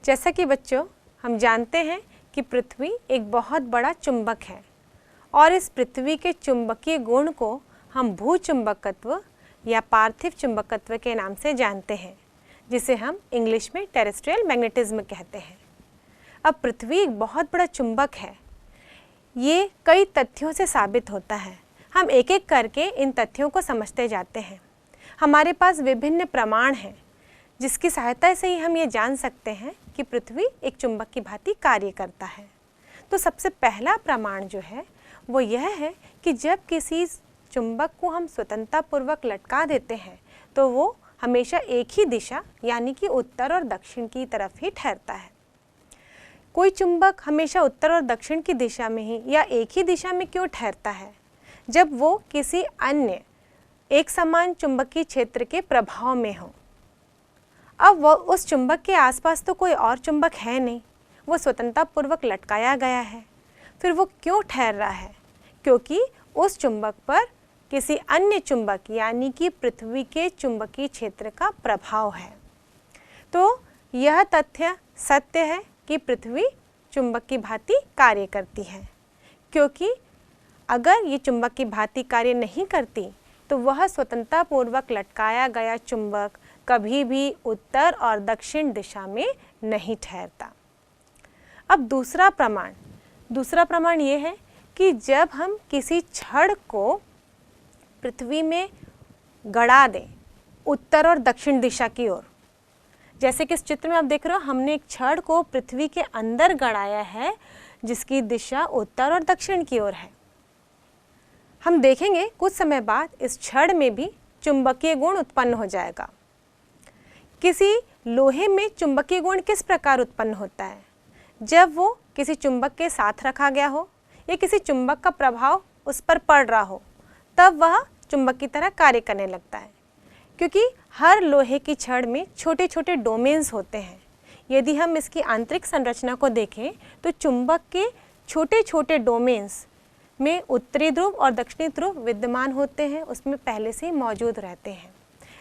जैसा कि बच्चों हम जानते हैं कि पृथ्वी एक बहुत बड़ा चुंबक है और इस पृथ्वी के चुंबकीय गुण को हम भूचुंबकत्व या पार्थिव चुंबकत्व के नाम से जानते हैं, जिसे हम इंग्लिश में टेरेस्ट्रियल मैग्नेटिज्म कहते हैं। अब पृथ्वी एक बहुत बड़ा चुंबक है। ये कई तथ्यों से साबित होता है। हम एक एक करके इन तथ्यों को समझते जाते हैं। हमारे पास विभिन्न प्रमाण हैं जिसकी सहायता से ही हम ये जान सकते हैं कि पृथ्वी एक चुंबक की भांति कार्य करता है। तो सबसे पहला प्रमाण जो है वो यह है कि जब किसी चुंबक को हम स्वतंत्रतापूर्वक लटका देते हैं तो वो हमेशा एक ही दिशा यानी कि उत्तर और दक्षिण की तरफ ही ठहरता है। कोई चुंबक हमेशा उत्तर और दक्षिण की दिशा में ही या एक ही दिशा में क्यों ठहरता है? जब वो किसी अन्य एक समान चुंबकीय क्षेत्र के प्रभाव में हो। अब वो उस चुंबक के आसपास तो कोई और चुंबक है नहीं, वो स्वतंत्रतापूर्वक लटकाया गया है। फिर वो क्यों ठहर रहा है? क्योंकि उस चुंबक पर किसी अन्य चुंबक यानी कि पृथ्वी के चुंबकीय क्षेत्र का प्रभाव है। तो यह तथ्य सत्य है कि पृथ्वी चुंबक की भांति कार्य करती है, क्योंकि अगर ये चुंबक की भांति कार्य नहीं करती तो वह स्वतंत्रतापूर्वक लटकाया गया चुंबक कभी भी उत्तर और दक्षिण दिशा में नहीं ठहरता। अब दूसरा प्रमाण ये है कि जब हम किसी छड़ को पृथ्वी में गड़ा दें उत्तर और दक्षिण दिशा की ओर, जैसे कि इस चित्र में आप देख रहे हो, हमने एक छड़ को पृथ्वी के अंदर गड़ाया है जिसकी दिशा उत्तर और दक्षिण की ओर है। हम देखेंगे कुछ समय बाद इस छड़ में भी चुंबकीय गुण उत्पन्न हो जाएगा। किसी लोहे में चुंबकीय गुण किस प्रकार उत्पन्न होता है? जब वो किसी चुंबक के साथ रखा गया हो या किसी चुंबक का प्रभाव उस पर पड़ रहा हो, तब वह चुंबक की तरह कार्य करने लगता है। क्योंकि हर लोहे की छड़ में छोटे छोटे डोमेन्स होते हैं। यदि हम इसकी आंतरिक संरचना को देखें तो चुंबक के छोटे छोटे डोमेन्स में उत्तरी ध्रुव और दक्षिणी ध्रुव विद्यमान होते हैं, उसमें पहले से ही मौजूद रहते हैं।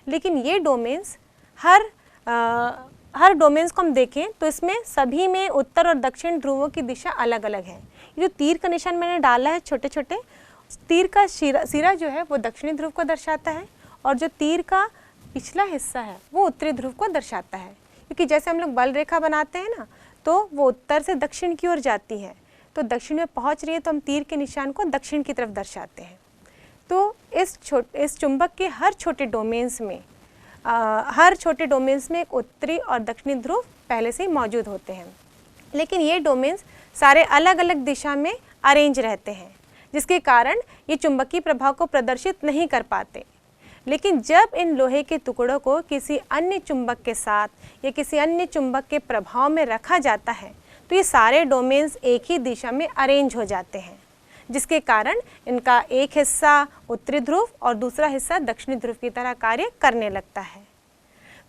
लेकिन ये डोमेन्स हर डोमेन्स को हम देखें तो इसमें सभी में उत्तर और दक्षिण ध्रुवों की दिशा अलग अलग है। ये जो तीर का निशान मैंने डाला है छोटे छोटे, तीर का सिरा जो है वो दक्षिणी ध्रुव को दर्शाता है और जो तीर का पिछला हिस्सा है वो उत्तरी ध्रुव को दर्शाता है। क्योंकि जैसे हम लोग बल रेखा बनाते हैं ना, तो वो उत्तर से दक्षिण की ओर जाती है, तो दक्षिण में पहुंच रही है तो हम तीर के निशान को दक्षिण की तरफ दर्शाते हैं। तो इस चुंबक के हर छोटे डोमेन्स में एक उत्तरी और दक्षिणी ध्रुव पहले से ही मौजूद होते हैं। लेकिन ये डोमेन्स सारे अलग अलग दिशा में अरेंज रहते हैं, जिसके कारण ये चुंबकीय प्रभाव को प्रदर्शित नहीं कर पाते। लेकिन जब इन लोहे के टुकड़ों को किसी अन्य चुंबक के साथ या किसी अन्य चुंबक के प्रभाव में रखा जाता है तो ये सारे डोमेन्स एक ही दिशा में अरेंज हो जाते हैं, जिसके कारण इनका एक हिस्सा उत्तरी ध्रुव और दूसरा हिस्सा दक्षिणी ध्रुव की तरह कार्य करने लगता है।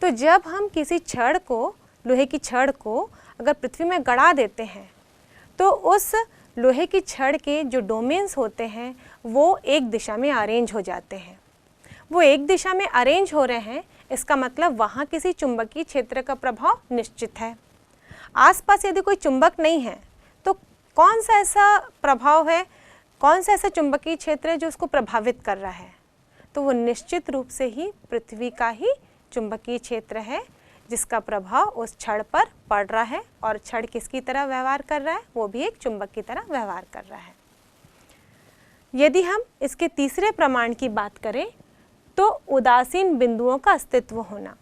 तो जब हम किसी छड़ को, लोहे की छड़ को अगर पृथ्वी में गड़ा देते हैं तो उस लोहे की छड़ के जो डोमेन्स होते हैं वो एक दिशा में अरेंज हो जाते हैं। वो एक दिशा में अरेंज हो रहे हैं, इसका मतलब वहाँ किसी चुंबकीय क्षेत्र का प्रभाव निश्चित है। आसपास यदि कोई चुंबक नहीं है तो कौन सा ऐसा प्रभाव है, कौन सा ऐसा चुंबकीय क्षेत्र है जो उसको प्रभावित कर रहा है? तो वो निश्चित रूप से ही पृथ्वी का ही चुंबकीय क्षेत्र है जिसका प्रभाव उस छड़ पर पड़ रहा है। और छड़ किसकी तरह व्यवहार कर रहा है? वो भी एक चुंबक की तरह व्यवहार कर रहा है। यदि हम इसके तीसरे प्रमाण की बात करें तो उदासीन बिंदुओं का अस्तित्व होना।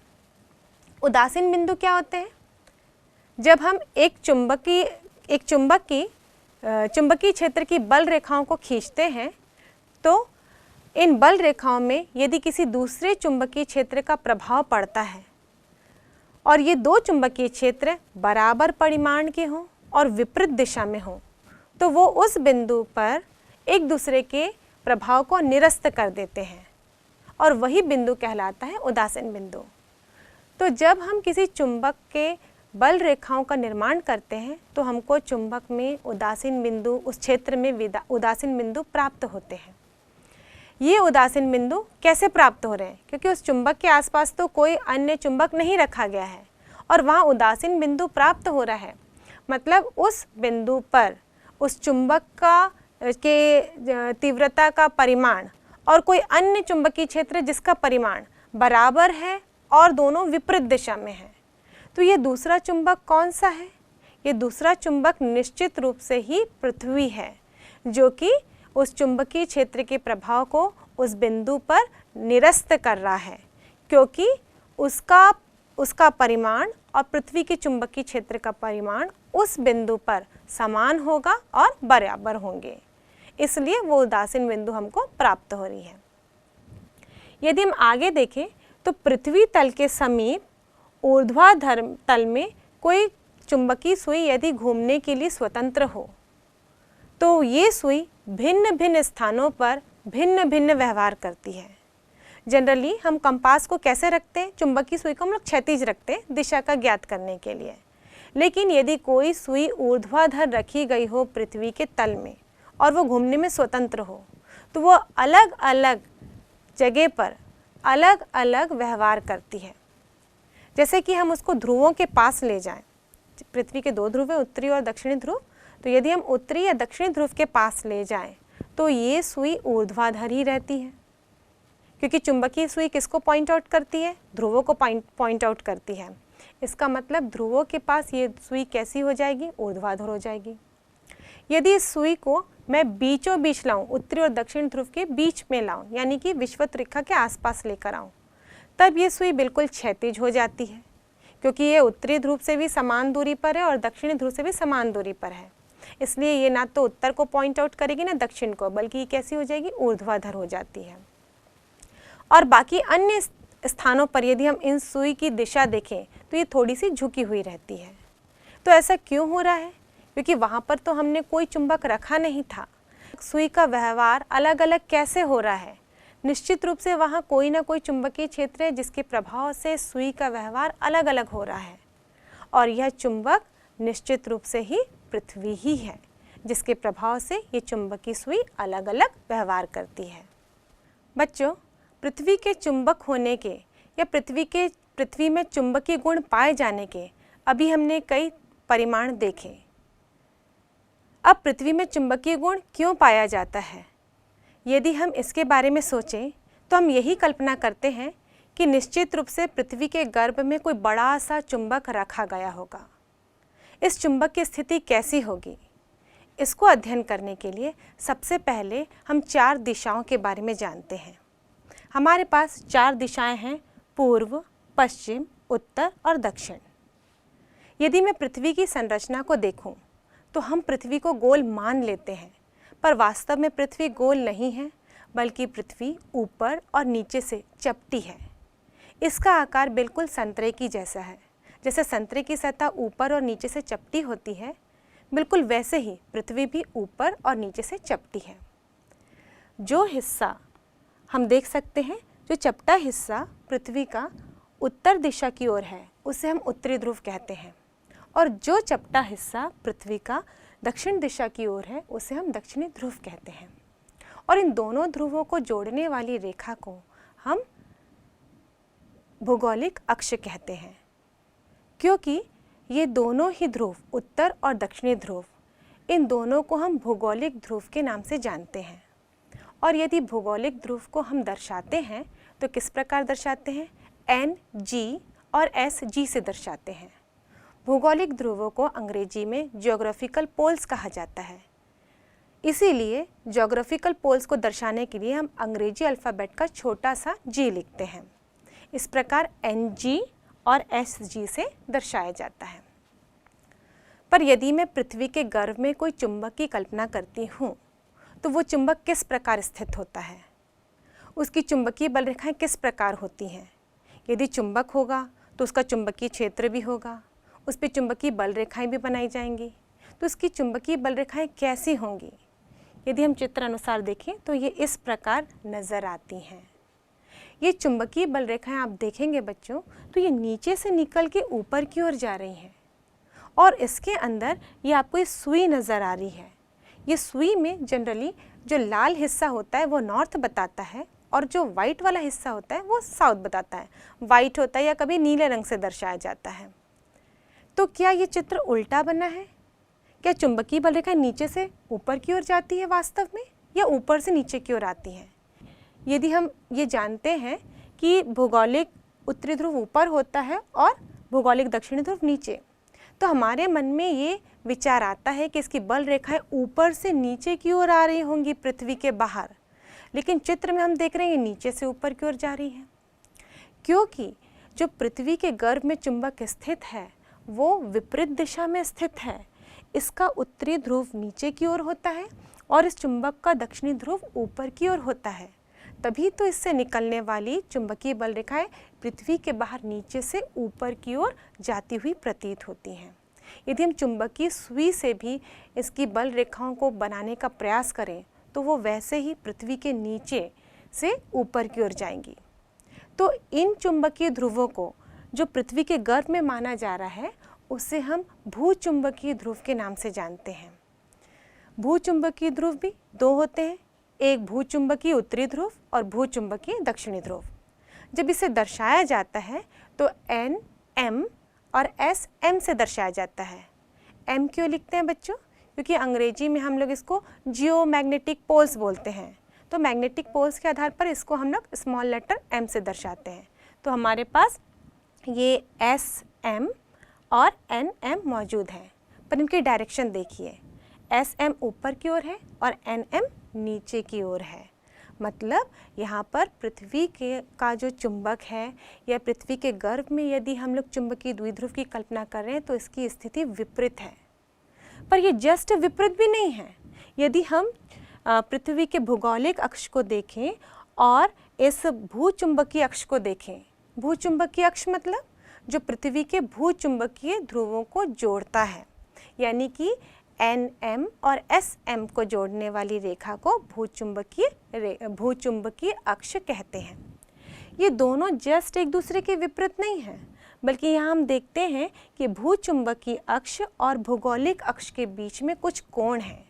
उदासीन बिंदु क्या होते हैं? जब हम एक चुंबकीय क्षेत्र की बल रेखाओं को खींचते हैं तो इन बल रेखाओं में यदि किसी दूसरे चुंबकीय क्षेत्र का प्रभाव पड़ता है और ये दो चुंबकीय क्षेत्र बराबर परिमाण के हों और विपरीत दिशा में हों तो वो उस बिंदु पर एक दूसरे के प्रभाव को निरस्त कर देते हैं और वही बिंदु कहलाता है उदासीन बिंदु। तो जब हम किसी चुंबक के बल रेखाओं का निर्माण करते हैं तो हमको चुंबक में उदासीन बिंदु, उस क्षेत्र में उदासीन बिंदु प्राप्त होते हैं। ये उदासीन बिंदु कैसे प्राप्त हो रहे हैं? क्योंकि उस चुंबक के आसपास तो कोई अन्य चुंबक नहीं रखा गया है और वहाँ उदासीन बिंदु प्राप्त हो रहा है, मतलब उस बिंदु पर उस चुंबक का के तीव्रता का परिमाण और कोई अन्य चुंबकीय क्षेत्र जिसका परिमाण बराबर है और दोनों विपरीत दिशा में है। तो ये दूसरा चुंबक कौन सा है? ये दूसरा चुंबक निश्चित रूप से ही पृथ्वी है, जो कि उस चुंबकीय क्षेत्र के प्रभाव को उस बिंदु पर निरस्त कर रहा है, क्योंकि उसका परिमाण और पृथ्वी के चुंबकीय क्षेत्र का परिमाण उस बिंदु पर समान होगा और बराबर होंगे, इसलिए वो उदासीन बिंदु हमको प्राप्त हो रही है। यदि हम आगे देखें तो पृथ्वी तल के समीप ऊर्ध्वाधर तल में कोई चुंबकीय सुई यदि घूमने के लिए स्वतंत्र हो तो ये सुई भिन्न भिन्न स्थानों पर भिन्न भिन्न व्यवहार करती है। जनरली हम कंपास को कैसे रखते हैं? चुंबकीय सुई को हम लोग क्षैतिज रखते हैं दिशा का ज्ञात करने के लिए, लेकिन यदि कोई सुई ऊर्ध्वाधर रखी गई हो पृथ्वी के तल में और वो घूमने में स्वतंत्र हो तो वो अलग अलग जगह पर अलग अलग व्यवहार करती है। जैसे कि हम उसको ध्रुवों के पास ले जाएं, पृथ्वी के 2 ध्रुव हैं, उत्तरी और दक्षिणी ध्रुव, तो यदि हम उत्तरी या दक्षिणी ध्रुव के पास ले जाएं तो ये सुई ऊर्ध्वाधर ही रहती है, क्योंकि चुंबकीय सुई किसको पॉइंट आउट करती है? ध्रुवों को पॉइंट आउट करती है। इसका मतलब ध्रुवों के पास ये सुई कैसी हो जाएगी? ऊर्ध्वाधर हो जाएगी। यदि इस सुई को मैं बीचों बीच लाऊं, उत्तरी और दक्षिण ध्रुव के बीच में लाऊं, यानी कि विषुवत रेखा के आसपास लेकर आऊं, तब ये सुई बिल्कुल क्षैतिज हो जाती है, क्योंकि ये उत्तरी ध्रुव से भी समान दूरी पर है और दक्षिणी ध्रुव से भी समान दूरी पर है। इसलिए ये ना तो उत्तर को पॉइंट आउट करेगी ना दक्षिण को, बल्कि ये कैसी हो जाएगी? ऊर्ध्वाधर हो जाती है। और बाकी अन्य स्थानों पर यदि हम इन सुई की दिशा देखें तो ये थोड़ी सी झुकी हुई रहती है। तो ऐसा क्यों हो रहा है? क्योंकि वहाँ पर तो हमने कोई चुंबक रखा नहीं था। सुई का व्यवहार अलग अलग कैसे हो रहा है? निश्चित रूप से वहाँ कोई ना कोई चुंबकीय क्षेत्र है जिसके प्रभाव से सुई का व्यवहार अलग अलग हो रहा है, और यह चुंबक निश्चित रूप से ही पृथ्वी ही है, जिसके प्रभाव से ये चुंबकीय सुई अलग अलग व्यवहार करती है। बच्चों, पृथ्वी के चुंबक होने के या पृथ्वी में चुंबकीय गुण पाए जाने के अभी हमने कई परिमाण देखे। अब पृथ्वी में चुंबकीय गुण क्यों पाया जाता है? यदि हम इसके बारे में सोचें तो हम यही कल्पना करते हैं कि निश्चित रूप से पृथ्वी के गर्भ में कोई बड़ा सा चुंबक रखा गया होगा। इस चुंबक की स्थिति कैसी होगी? इसको अध्ययन करने के लिए सबसे पहले हम 4 दिशाओं के बारे में जानते हैं। हमारे पास 4 दिशाएं हैं, पूर्व, पश्चिम, उत्तर और दक्षिण। यदि मैं पृथ्वी की संरचना को देखूं तो हम पृथ्वी को गोल मान लेते हैं, पर वास्तव में पृथ्वी गोल नहीं है, बल्कि पृथ्वी ऊपर और नीचे से चपटी है। इसका आकार बिल्कुल संतरे की जैसा है। जैसे संतरे की सतह ऊपर और नीचे से चपटी होती है, बिल्कुल वैसे ही पृथ्वी भी ऊपर और नीचे से चपटी है। जो हिस्सा हम देख सकते हैं, जो चपटा हिस्सा पृथ्वी का उत्तर दिशा की ओर है, उसे हम उत्तरी ध्रुव कहते हैं, और जो चपटा हिस्सा पृथ्वी का दक्षिण दिशा की ओर है, उसे हम दक्षिणी ध्रुव कहते हैं। और इन दोनों ध्रुवों को जोड़ने वाली रेखा को हम भौगोलिक अक्ष कहते हैं, क्योंकि ये दोनों ही ध्रुव, उत्तर और दक्षिणी ध्रुव, इन दोनों को हम भौगोलिक ध्रुव के नाम से जानते हैं। और यदि भौगोलिक ध्रुव को हम दर्शाते हैं तो किस प्रकार दर्शाते हैं? NG और SG से दर्शाते हैं। भौगोलिक ध्रुवों को अंग्रेजी में ज्योग्राफिकल पोल्स कहा जाता है। इसीलिए ज्योग्राफिकल पोल्स को दर्शाने के लिए हम अंग्रेजी अल्फ़ाबेट का छोटा सा G लिखते हैं। इस प्रकार NG और SG से दर्शाया जाता है। पर यदि मैं पृथ्वी के गर्भ में कोई चुंबक की कल्पना करती हूँ तो वो चुंबक किस प्रकार स्थित होता है? उसकी चुंबकीय बल रेखाएं किस प्रकार होती हैं? यदि चुंबक होगा तो उसका चुंबकीय क्षेत्र भी होगा, उस पर चुंबकीय बल रेखाएं भी बनाई जाएंगी। तो उसकी चुंबकीय बल रेखाएं कैसी होंगी? यदि हम चित्र अनुसार देखें तो ये इस प्रकार नज़र आती हैं। ये चुंबकीय बल रेखाएं आप देखेंगे बच्चों, तो ये नीचे से निकल के ऊपर की ओर जा रही हैं, और इसके अंदर ये आपको ये सुई नज़र आ रही है। ये सुई में जनरली जो लाल हिस्सा होता है वो नॉर्थ बताता है, और जो वाइट वाला हिस्सा होता है वो साउथ बताता है। वाइट होता है या कभी नीले रंग से दर्शाया जाता है। तो क्या ये चित्र उल्टा बना है? क्या चुंबकीय बल रेखा नीचे से ऊपर की ओर जाती है वास्तव में, या ऊपर से नीचे की ओर आती है? यदि हम ये जानते हैं कि भौगोलिक उत्तरी ध्रुव ऊपर होता है और भौगोलिक दक्षिणी ध्रुव नीचे, तो हमारे मन में ये विचार आता है कि इसकी बल रेखाएं ऊपर से नीचे की ओर आ रही होंगी पृथ्वी के बाहर, लेकिन चित्र में हम देख रहे हैं ये नीचे से ऊपर की ओर जा रही है, क्योंकि जो पृथ्वी के गर्भ में चुंबक स्थित है वो विपरीत दिशा में स्थित है। इसका उत्तरी ध्रुव नीचे की ओर होता है और इस चुंबक का दक्षिणी ध्रुव ऊपर की ओर होता है, तभी तो इससे निकलने वाली चुंबकीय बल रेखाएं पृथ्वी के बाहर नीचे से ऊपर की ओर जाती हुई प्रतीत होती हैं। यदि हम चुंबकीय सुई से भी इसकी बल रेखाओं को बनाने का प्रयास करें तो वो वैसे ही पृथ्वी के नीचे से ऊपर की ओर जाएंगी। तो इन चुंबकीय ध्रुवों को जो पृथ्वी के गर्भ में माना जा रहा है उसे हम भूचुंबकीय ध्रुव के नाम से जानते हैं। भूचुंबकीय ध्रुव भी दो होते हैं, एक भूचुंबकीय उत्तरी ध्रुव और भूचुंबकीय दक्षिणी ध्रुव। जब इसे दर्शाया जाता है तो एन एम और एस एम से दर्शाया जाता है। एम क्यों लिखते हैं बच्चों? क्योंकि अंग्रेजी में हम लोग इसको जियोमैग्नेटिक पोल्स बोलते हैं, तो मैग्नेटिक पोल्स के आधार पर इसको हम लोग स्मॉल लेटर एम से दर्शाते हैं। तो हमारे पास ये एस एम और एन एम मौजूद है, पर इनकी डायरेक्शन देखिए, एस एम ऊपर की ओर है और एन एम नीचे की ओर है। मतलब यहाँ पर पृथ्वी के का जो चुंबक है या पृथ्वी के गर्भ में यदि हम लोग चुंबकीय द्विध्रुव की कल्पना कर रहे हैं तो इसकी स्थिति विपरीत है। पर ये जस्ट विपरीत भी नहीं है। यदि हम पृथ्वी के भूगोलिक अक्ष को देखें और इस भूचुंबकीय अक्ष को देखें, भूचुंबकीय अक्ष मतलब जो पृथ्वी के भूचुंबकीय ध्रुवों को जोड़ता है, यानी कि एन एम और एस एम को जोड़ने वाली रेखा को भूचुंबकीय अक्ष कहते हैं। ये दोनों जस्ट एक दूसरे के विपरीत नहीं हैं, बल्कि यहाँ हम देखते हैं कि भूचुंबकीय अक्ष और भौगोलिक अक्ष के बीच में कुछ कोण हैं।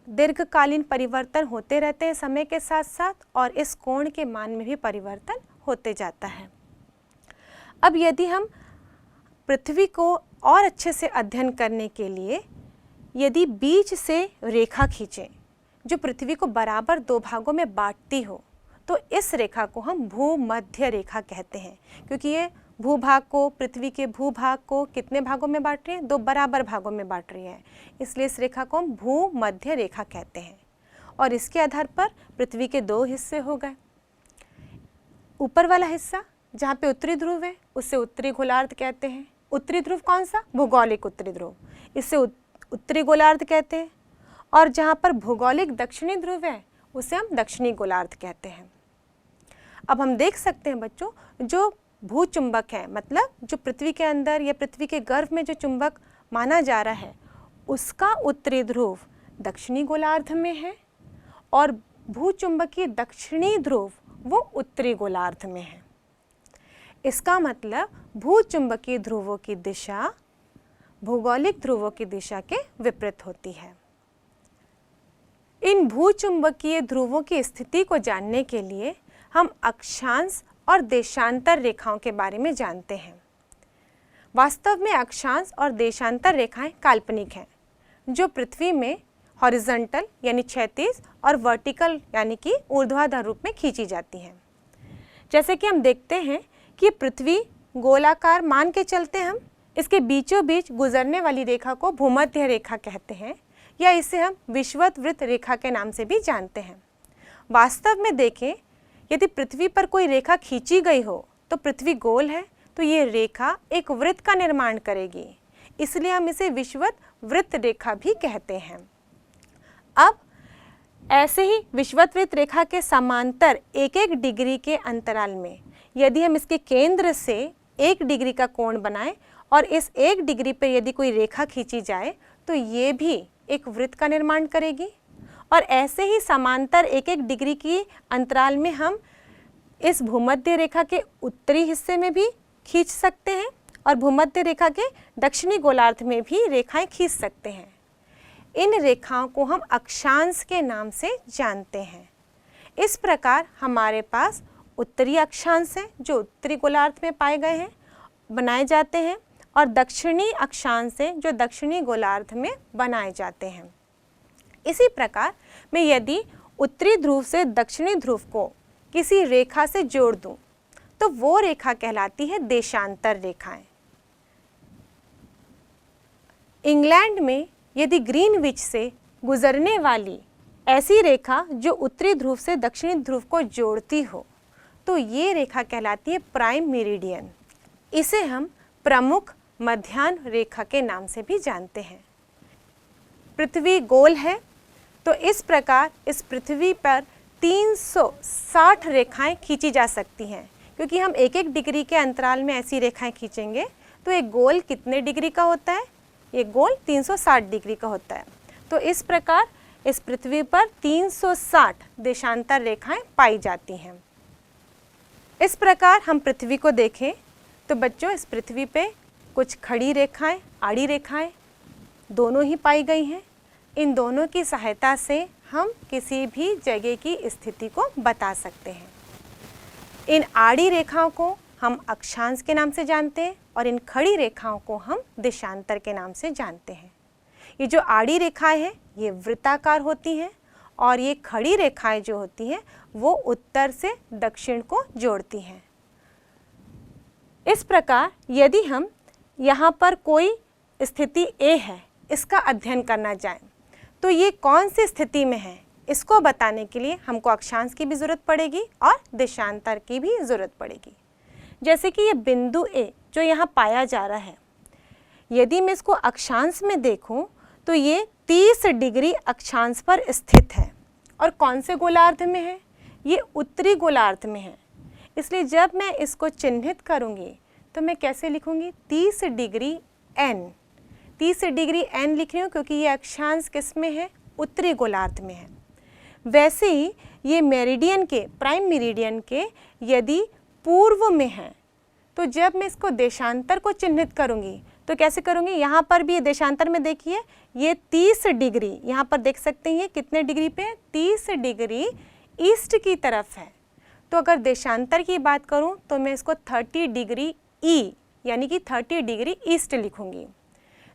दीर्घकालीन परिवर्तन होते रहते हैं समय के साथ साथ, और इस कोण के मान में भी परिवर्तन होते जाता है। अब यदि हम पृथ्वी को और अच्छे से अध्ययन करने के लिए यदि बीच से रेखा खींचें जो पृथ्वी को बराबर दो भागों में बांटती हो, तो इस रेखा को हम भूमध्य रेखा कहते हैं, क्योंकि ये भूभाग को, पृथ्वी के भूभाग को कितने भागों में बांट रही है? दो बराबर भागों में बांट रही है, इसलिए इस रेखा को हम भूमध्य रेखा कहते हैं। और इसके आधार पर पृथ्वी के दो हिस्से हो गए। ऊपर वाला हिस्सा जहाँ पे उत्तरी ध्रुव है उसे उत्तरी गोलार्ध कहते हैं। उत्तरी ध्रुव कौन सा? भौगोलिक उत्तरी ध्रुव, इसे उत्तरी गोलार्ध कहते हैं। और जहाँ पर भौगोलिक दक्षिणी ध्रुव है उसे हम दक्षिणी गोलार्ध कहते हैं। अब हम देख सकते हैं बच्चों, जो भूचुंबक है, मतलब जो पृथ्वी के अंदर या पृथ्वी के गर्भ में जो चुंबक माना जा रहा है उसका उत्तरी ध्रुव दक्षिणी गोलार्ध में है और भूचुंबकीय दक्षिणी ध्रुव वो उत्तरी गोलार्ध में है। इसका मतलब भूचुंबकीय ध्रुवों की दिशा भौगोलिक ध्रुवों की दिशा के विपरीत होती है। इन भूचुंबकीय ध्रुवों की स्थिति को जानने के लिए हम अक्षांश और देशांतर रेखाओं के बारे में जानते हैं। वास्तव में अक्षांश और देशांतर रेखाएं काल्पनिक हैं, जो पृथ्वी में हॉरिजॉन्टल यानी क्षैतिज और वर्टिकल यानी कि ऊर्ध्वाधर रूप में खींची जाती हैं। जैसे कि हम देखते हैं कि पृथ्वी गोलाकार मान के चलते हम इसके बीचों बीच गुजरने वाली रेखा को भूमध्य रेखा कहते हैं, या इसे हम विषुवत वृत्त रेखा के नाम से भी जानते हैं। वास्तव में देखें, यदि पृथ्वी पर कोई रेखा खींची गई हो तो पृथ्वी गोल है तो ये रेखा एक वृत्त का निर्माण करेगी, इसलिए हम इसे विषुवत वृत्त रेखा भी कहते हैं। अब ऐसे ही विषुवत वृत्त रेखा के समांतर एक एक डिग्री के अंतराल में यदि हम इसके केंद्र से 1 डिग्री का कोण बनाएं और इस 1 डिग्री पर यदि कोई रेखा खींची जाए तो ये भी एक वृत्त का निर्माण करेगी। और ऐसे ही समांतर 1-1 डिग्री की अंतराल में हम इस भूमध्य रेखा के उत्तरी हिस्से में भी खींच सकते हैं और भूमध्य रेखा के दक्षिणी गोलार्ध में भी रेखाएं खींच सकते हैं। इन रेखाओं को हम अक्षांश के नाम से जानते हैं। इस प्रकार हमारे पास उत्तरी अक्षांश हैं जो उत्तरी गोलार्ध में पाए गए हैं, बनाए जाते हैं, और दक्षिणी अक्षांश से जो दक्षिणी गोलार्ध में बनाए जाते हैं। इसी प्रकार मैं यदि उत्तरी ध्रुव से दक्षिणी ध्रुव को किसी रेखा से जोड़ दूं तो वो रेखा कहलाती है देशांतर रेखाएं। इंग्लैंड में यदि ग्रीनविच से गुजरने वाली ऐसी रेखा जो उत्तरी ध्रुव से दक्षिणी ध्रुव को जोड़ती हो तो ये रेखा कहलाती है प्राइम मेरिडियन। इसे हम प्रमुख मध्याह्न रेखा के नाम से भी जानते हैं। पृथ्वी गोल है तो इस प्रकार इस पृथ्वी पर 360 रेखाएं खींची जा सकती हैं, क्योंकि हम एक एक डिग्री के अंतराल में ऐसी रेखाएं खींचेंगे तो एक गोल कितने डिग्री का होता है? ये गोल 360 डिग्री का होता है। तो इस प्रकार इस पृथ्वी पर 360 देशांतर रेखाएं पाई जाती हैं। इस प्रकार हम पृथ्वी को देखें तो बच्चों इस पृथ्वी पे कुछ खड़ी रेखाएं, आड़ी रेखाएं दोनों ही पाई गई हैं। इन दोनों की सहायता से हम किसी भी जगह की स्थिति को बता सकते हैं। इन आड़ी रेखाओं को हम अक्षांश के नाम से जानते हैं और इन खड़ी रेखाओं को हम देशांतर के नाम से जानते हैं। ये जो आड़ी रेखाएं हैं ये वृत्ताकार होती हैं और ये खड़ी रेखाएं जो होती हैं वो उत्तर से दक्षिण को जोड़ती हैं। इस प्रकार यदि हम यहाँ पर कोई स्थिति A है इसका अध्ययन करना चाहें तो ये कौन सी स्थिति में है इसको बताने के लिए हमको अक्षांश की भी ज़रूरत पड़ेगी और देशांतर की भी ज़रूरत पड़ेगी। जैसे कि ये बिंदु A जो यहाँ पाया जा रहा है, यदि मैं इसको अक्षांश में देखूं तो ये 30 डिग्री अक्षांश पर स्थित है और कौन से गोलार्ध में है? ये उत्तरी गोलार्ध में है। इसलिए जब मैं इसको चिन्हित करूँगी तो मैं कैसे लिखूँगी? 30 डिग्री N। 30 डिग्री N लिख रही हूँ क्योंकि ये अक्षांश किस में है? उत्तरी गोलार्ध में है। वैसे ही ये मेरिडियन के, प्राइम मेरिडियन के यदि पूर्व में है तो जब मैं इसको देशांतर को चिन्हित करूँगी तो कैसे करूँगी? यहाँ पर भी ये देशांतर में देखिए ये 30 डिग्री, यहाँ पर देख सकते हैं ये कितने डिग्री पे है? 30 डिग्री ईस्ट की तरफ है। तो अगर देशांतर की बात करूँ तो मैं इसको 30 डिग्री E यानी कि 30 डिग्री ईस्ट लिखूँगी।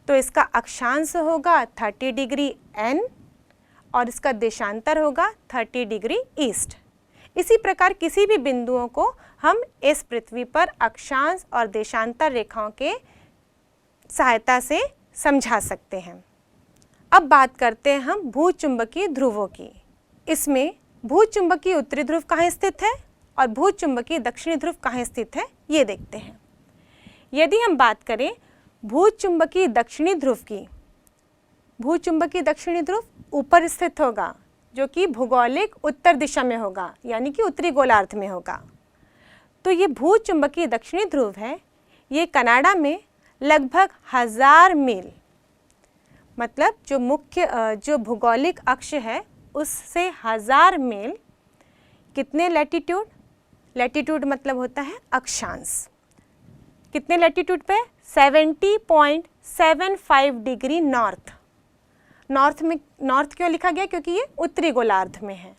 तो इसका अक्षांश होगा 30 डिग्री N और इसका देशांतर होगा 30 डिग्री ईस्ट। इसी प्रकार किसी भी बिंदुओं को हम इस पृथ्वी पर अक्षांश और देशांतर रेखाओं के सहायता से समझा सकते हैं। अब बात करते हैं हम भूचुंबकीय ध्रुवों की। इसमें भूचुंबकीय उत्तरी ध्रुव कहाँ स्थित है और भूचुंबकीय दक्षिणी ध्रुव कहाँ स्थित है ये देखते हैं। यदि हम बात करें भूचुंबकीय दक्षिणी ध्रुव की, भूचुंबकीय दक्षिणी ध्रुव ऊपर स्थित होगा जो कि भौगोलिक उत्तर दिशा में होगा यानी कि उत्तरी गोलार्ध में होगा। तो ये भूचुंबकीय दक्षिणी ध्रुव है, ये कनाडा में लगभग 1000 मील, मतलब जो मुख्य जो भौगोलिक अक्ष है उससे 1000 मील कितने लैटिट्यूड? लैटिट्यूड मतलब होता है अक्षांश। कितने लैटिट्यूड पे? 70.75 डिग्री नॉर्थ। नॉर्थ में, नॉर्थ क्यों लिखा गया? क्योंकि ये उत्तरी गोलार्ध में है।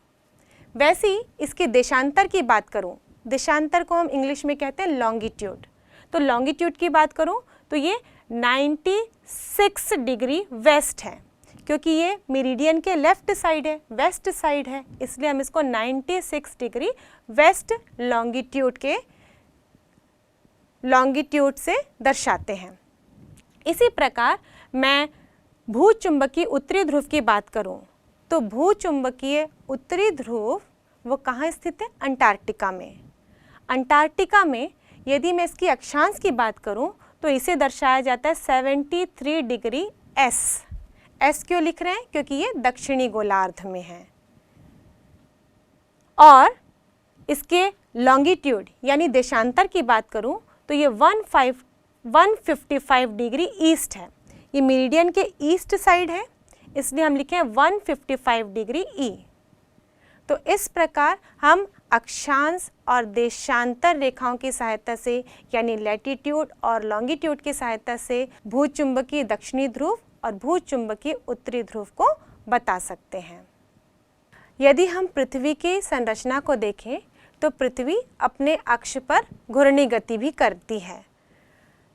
वैसे ही इसके देशांतर की बात करूं, देशांतर को हम इंग्लिश में कहते हैं लॉन्गिट्यूड। तो लॉन्गिट्यूड की बात करूं तो ये 96 डिग्री वेस्ट है, क्योंकि ये मेरिडियन के लेफ्ट साइड है, वेस्ट साइड है, इसलिए हम इसको 96 डिग्री वेस्ट लॉन्गिट्यूड से दर्शाते हैं। इसी प्रकार मैं भूचुंबकीय उत्तरी ध्रुव की बात करूं तो भूचुंबकीय उत्तरी ध्रुव वो कहाँ स्थित है? अंटार्कटिका में। अंटार्कटिका में यदि मैं इसकी अक्षांश की बात करूं तो इसे दर्शाया जाता है 73 डिग्री S। S क्यों लिख रहे हैं? क्योंकि ये दक्षिणी गोलार्ध में है। और इसके लॉन्गिट्यूड यानी देशांतर की बात करूं तो ये 155 डिग्री ईस्ट है। ये मेरिडियन के ईस्ट साइड है, इसलिए हम लिखें 155 डिग्री E। तो इस प्रकार हम अक्षांश और देशांतर रेखाओं की सहायता से यानी लैटिट्यूड और लॉन्गिट्यूड की सहायता से भूचुंबकीय दक्षिणी ध्रुव और भूचुंबकीय उत्तरी ध्रुव को बता सकते हैं। यदि हम पृथ्वी की संरचना को देखें तो पृथ्वी अपने अक्ष पर घूर्णी गति भी करती है।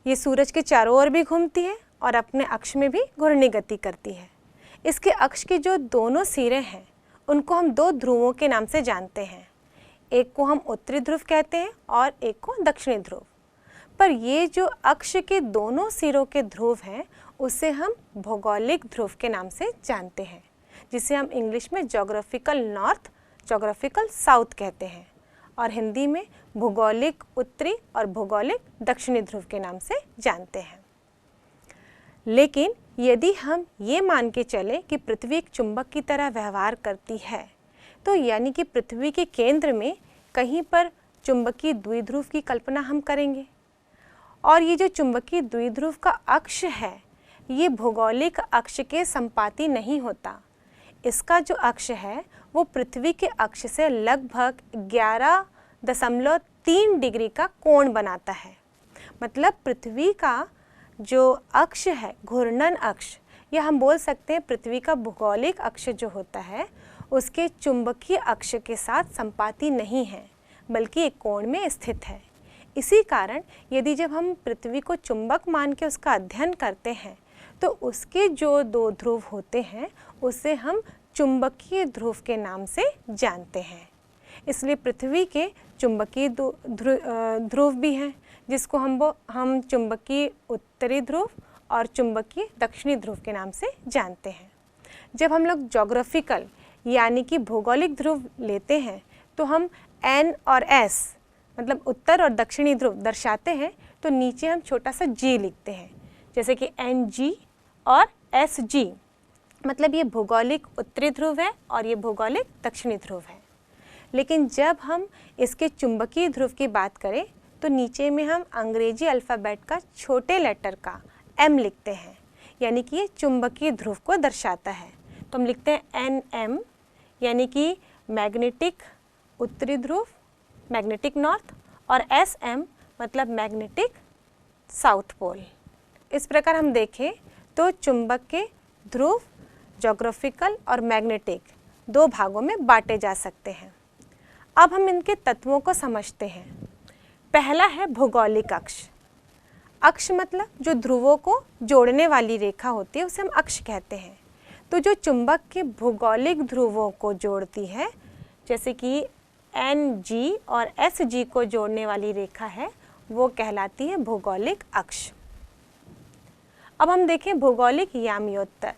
ये सूरज के चारों ओर भी घूमती है और अपने अक्ष में भी घूर्णी गति करती है। इसके अक्ष के जो दोनों सिरे हैं उनको हम दो ध्रुवों के नाम से जानते हैं। एक को हम उत्तरी ध्रुव कहते हैं और एक को दक्षिणी ध्रुव। पर ये जो अक्ष के दोनों सिरों के ध्रुव हैं उसे हम भौगोलिक ध्रुव के नाम से जानते हैं, जिसे हम इंग्लिश में ज्योग्राफिकल नॉर्थ, ज्योग्राफिकल साउथ कहते हैं और हिंदी में भूगोलिक उत्तरी और भूगोलिक दक्षिणी ध्रुव के नाम से जानते हैं। लेकिन यदि हम ये मान के चलें कि पृथ्वी एक चुंबक की तरह व्यवहार करती है, तो यानी कि पृथ्वी के केंद्र में कहीं पर चुंबकीय द्विध्रुव की कल्पना हम करेंगे और ये जो चुंबकीय द्विध्रुव का अक्ष है ये भौगोलिक अक्ष के संपाती नहीं होता। इसका जो अक्ष है वो पृथ्वी के अक्ष से लगभग 11.3 डिग्री का कोण बनाता है। मतलब पृथ्वी का जो अक्ष है, घूर्णन अक्ष, या हम बोल सकते हैं पृथ्वी का भौगोलिक अक्ष जो होता है उसके चुंबकीय अक्ष के साथ संपाती नहीं है, बल्कि एक कोण में स्थित है। इसी कारण यदि जब हम पृथ्वी को चुंबक मान के उसका अध्ययन करते हैं तो उसके जो दो ध्रुव होते हैं उसे हम चुंबकीय ध्रुव के नाम से जानते हैं। इसलिए पृथ्वी के चुंबकीय ध्रुव भी हैं जिसको हम चुंबकीय उत्तरी ध्रुव और चुंबकीय दक्षिणी ध्रुव के नाम से जानते हैं। जब हम लोग ज्योग्राफिकल यानी कि भौगोलिक ध्रुव लेते हैं तो हम N और S मतलब उत्तर और दक्षिणी ध्रुव दर्शाते हैं तो नीचे हम छोटा सा G लिखते हैं, जैसे कि NG और SG, मतलब ये भौगोलिक उत्तरी ध्रुव है और ये भौगोलिक दक्षिणी ध्रुव है। लेकिन जब हम इसके चुंबकीय ध्रुव की बात करें तो नीचे में हम अंग्रेजी अल्फ़ाबेट का छोटे लेटर का M लिखते हैं, यानी कि ये चुंबकीय ध्रुव को दर्शाता है। तो हम लिखते हैं NM यानी कि मैग्नेटिक उत्तरी ध्रुव, मैग्नेटिक नॉर्थ, और SM मतलब मैग्नेटिक साउथ पोल। इस प्रकार हम देखें तो चुंबक के ध्रुव ज्योग्राफिकल और मैग्नेटिक दो भागों में बांटे जा सकते हैं। अब हम इनके तत्वों को समझते हैं। पहला है भौगोलिक अक्ष। अक्ष मतलब जो ध्रुवों को जोड़ने वाली रेखा होती है उसे हम अक्ष कहते हैं। तो जो चुंबक के भौगोलिक ध्रुवों को जोड़ती है, जैसे कि NG और SG को जोड़ने वाली रेखा है, वो कहलाती है भौगोलिक अक्ष। अब हम देखें भौगोलिक याम्योत्तर।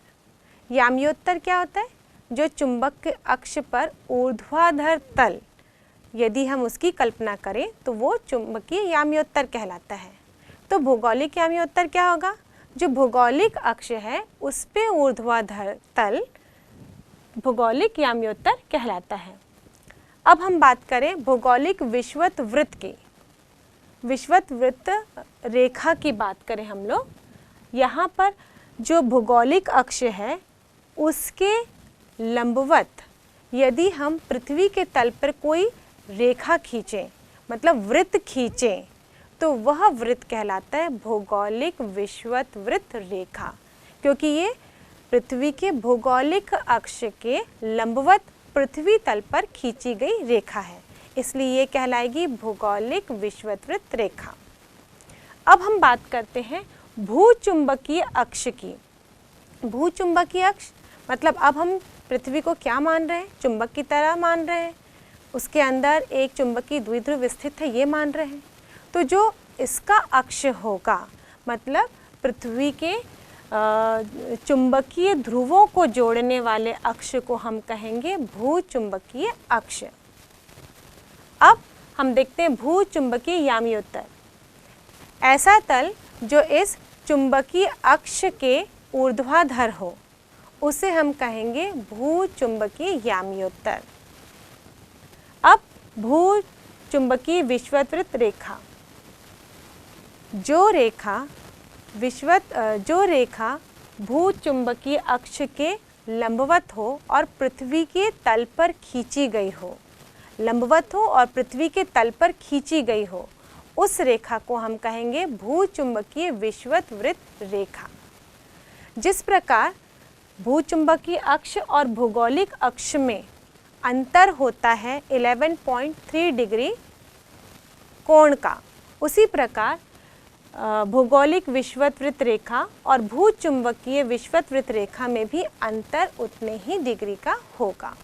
याम्योत्तर क्या होता है? जो चुंबक के अक्ष पर ऊर्ध्वाधर तल यदि हम उसकी कल्पना करें तो वो चुंबकीय याम्योत्तर कहलाता है। तो भौगोलिक याम्योत्तर क्या होगा? जो भौगोलिक अक्ष है उस पे ऊर्ध्वाधर तल भौगोलिक याम्योत्तर कहलाता है। अब हम बात करें भौगोलिक विषुवत वृत्त की। विषुवत वृत्त रेखा की बात करें हम लोग, यहाँ पर जो भौगोलिक अक्ष है उसके लंबवत यदि हम पृथ्वी के तल पर कोई रेखा खींचें, मतलब वृत्त खींचें, तो वह वृत्त कहलाता है भौगोलिक विषुवत वृत्त रेखा, क्योंकि ये पृथ्वी के भौगोलिक अक्ष के लंबवत पृथ्वी तल पर खींची गई रेखा है, इसलिए ये कहलाएगी भौगोलिक विषुवत वृत्त रेखा। अब हम बात करते हैं भूचुंबकीय अक्ष की। भूचुंबकीय अक्ष मतलब अब हम पृथ्वी को क्या मान रहे हैं? चुंबक की तरह मान रहे हैं, उसके अंदर एक चुंबकीय द्विध्रुव स्थित है ये मान रहे हैं। तो जो इसका अक्ष होगा मतलब पृथ्वी के चुंबकीय ध्रुवों को जोड़ने वाले अक्ष को हम कहेंगे भूचुंबकीय अक्ष। अब हम देखते हैं भूचुंबकीय याम्योत्तर। ऐसा तल जो इस चुंबकीय अक्ष के ऊर्ध्वाधर हो उसे हम कहेंगे भूचुंबकीय याम्योत्तर। अब भूचुंबकीय विषुवत वृत्त रेखा। जो रेखा भूचुंबकीय अक्ष के लंबवत हो और पृथ्वी के तल पर खींची गई हो, लंबवत हो और पृथ्वी के तल पर खींची गई हो, उस रेखा को हम कहेंगे भूचुंबकीय विषुवत वृत्त रेखा। जिस प्रकार भूचुंबकीय अक्ष और भौगोलिक अक्ष में अंतर होता है 11.3 डिग्री कोण का, उसी प्रकार भौगोलिक विषुवत रेखा और भूचुंबकीय विषुवत रेखा में भी अंतर उतने ही डिग्री का होगा।